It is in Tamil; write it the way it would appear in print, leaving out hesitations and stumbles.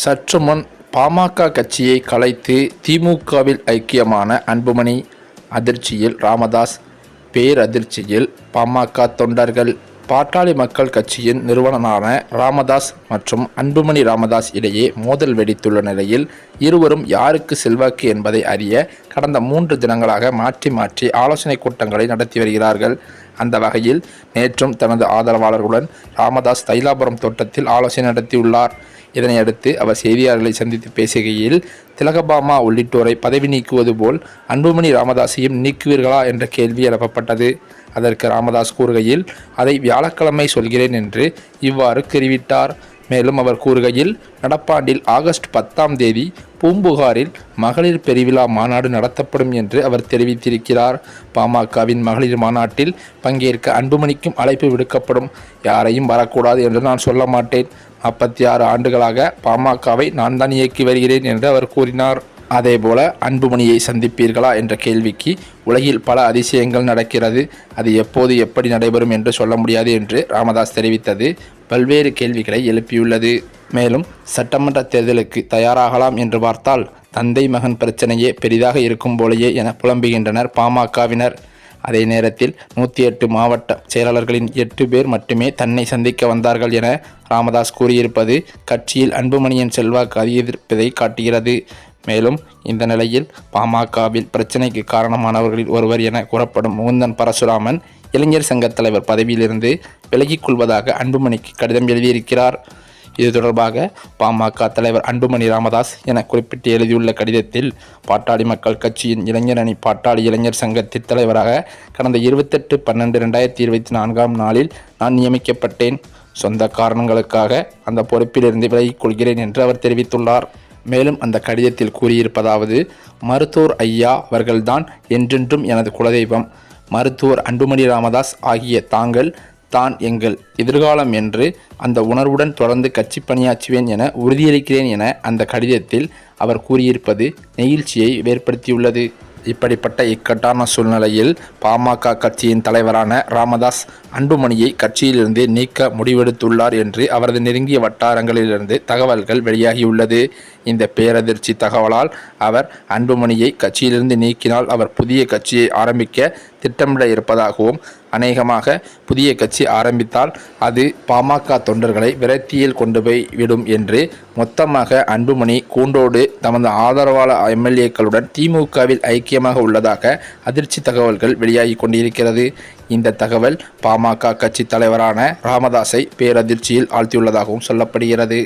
சற்று முன் பாமக கட்சியை கலைத்து திமுகவில் ஐக்கியமான அன்புமணி. அதிர்ச்சியில் ராமதாஸ், பேரதிர்ச்சியில் பாமக தொண்டர்கள். பாட்டாளி மக்கள் கட்சியின் நிறுவனரான ராமதாஸ் மற்றும் அன்புமணி ராமதாஸ் இடையே மோதல் வெடித்துள்ள நிலையில் இருவரும் யாருக்கு செல்வாக்கு என்பதை அறிய கடந்த 3 தினங்களாக மாற்றி மாற்றி ஆலோசனை கூட்டங்களை நடத்தி வருகிறார்கள். அந்த வகையில் நேற்றும் தனது ஆதரவாளர்களுடன் ராமதாஸ் தைலாபுரம் தோட்டத்தில் ஆலோசனை நடத்தியுள்ளார். இதனையடுத்து அவர் செய்தியாளர்களை சந்தித்து பேசுகையில், திலகபாமா உள்ளிட்டோரை பதவி நீக்குவது போல் அன்புமணி ராமதாஸையும் நீக்குவீர்களா என்ற கேள்வி எழுப்பப்பட்டது. அதற்கு ராமதாஸ் கூறுகையில், அதை வியாழக்கிழமை சொல்கிறேன் என்று இவ்வாறு தெரிவித்தார். மேலும் அவர் கூறுகையில், நடப்பாண்டில் ஆகஸ்ட் 10ஆம் தேதி பூம்புகாரில் மகளிர் பெருவிழா மாநாடு நடத்தப்படும் என்று அவர் தெரிவித்திருக்கிறார். பாமகவின் மகளிர் மாநாட்டில் பங்கேற்க அன்புமணிக்கும் அழைப்பு விடுக்கப்படும். யாரையும் வரக்கூடாது என்று நான் சொல்ல மாட்டேன். 46 ஆண்டுகளாக பாமகவை நான் தான் இயக்கி வருகிறேன் என்று அவர் கூறினார். அதேபோல அன்புமணியை சந்திப்பீர்களா என்ற கேள்விக்கு, உலகில் பல அதிசயங்கள் நடக்கிறது, அது எப்போது எப்படி நடைபெறும் என்று சொல்ல முடியாது என்று ராமதாஸ் தெரிவித்தது பல்வேறு கேள்விகளை எழுப்பியுள்ளது. மேலும் சட்டமன்ற தேர்தலுக்கு தயாராகலாம் என்று பார்த்தால் தந்தை மகன் பிரச்சனையே பெரிதாக இருக்கும் போலேயே என புலம்புகின்றனர் பாமகவினர். அதே நேரத்தில் 108 மாவட்ட செயலாளர்களின் 8 பேர் மட்டுமே தன்னை சந்திக்க வந்தார்கள் என ராமதாஸ் கூறியிருப்பது கட்சியில் அன்புமணியின் செல்வாக்கு அதிகரிப்பதை காட்டுகிறது. மேலும் இந்த நிலையில் பாமகவில் பிரச்சினைக்கு காரணமானவர்களில் ஒருவர் என கூறப்படும் முகுந்தன் பரசுராமன் இளைஞர் சங்க தலைவர் பதவியிலிருந்து விலகிக் கொள்வதாக அன்புமணிக்கு கடிதம் எழுதியிருக்கிறார். இது தொடர்பாக பாமக தலைவர் அன்புமணி ராமதாஸ் என குறிப்பிட்டு எழுதியுள்ள கடிதத்தில், பாட்டாளி மக்கள் கட்சியின் இளைஞர் அணி பாட்டாளி இளைஞர் சங்கத்தின் தலைவராக கடந்த 28/12/2024 நாளில் நான் நியமிக்கப்பட்டேன். சொந்த காரணங்களுக்காக அந்த பொறுப்பிலிருந்து விலகிக் கொள்கிறேன் என்று அவர் தெரிவித்துள்ளார். மேலும் அந்த கடிதத்தில் கூறியிருப்பதாவது, மருத்துவர் ஐயா அவர்கள்தான் என்றென்றும் எனது குலதெய்வம். மருத்துவர் அன்புமணி ராமதாஸ் ஆகிய தாங்கள் தான் எங்கள் எதிர்காலம் என்று அந்த உணர்வுடன் தொடர்ந்து கட்சி பணியாற்றுவேன் என உறுதியளிக்கிறேன் என அந்த கடிதத்தில் அவர் கூறியிருப்பது நெகிழ்ச்சியை ஏற்படுத்தியுள்ளது. இப்படிப்பட்ட இக்கட்டான சூழ்நிலையில் பாமக கட்சியின் தலைவரான ராமதாஸ் அன்புமணியை கட்சியிலிருந்து நீக்க முடிவெடுத்துள்ளார் என்று அவரது நெருங்கிய வட்டாரங்களிலிருந்து தகவல்கள் வெளியாகியுள்ளது. இந்த பேரதிர்ச்சி தகவலால் அவர் அன்புமணியை கட்சியிலிருந்து நீக்கினால் அவர் புதிய கட்சியை ஆரம்பிக்க திட்டமிட இருப்பதாகவும், அநேகமாக புதிய கட்சி ஆரம்பித்தால் அது பாமக தொண்டர்களை விரக்தியில் கொண்டு போய் விடும் என்று மொத்தமாக அன்புமணி கூண்டோடு தமது ஆதரவாளர் எம்எல்ஏக்களுடன் திமுகவில் ஐக்கியமாக உள்ளதாக அதிர்ச்சி தகவல்கள் வெளியாகி கொண்டிருக்கிறது. இந்த தகவல் பாமக கட்சி தலைவரான ராமதாஸை பேரதிர்ச்சியில் ஆழ்த்தியுள்ளதாகவும் சொல்லப்படுகிறது.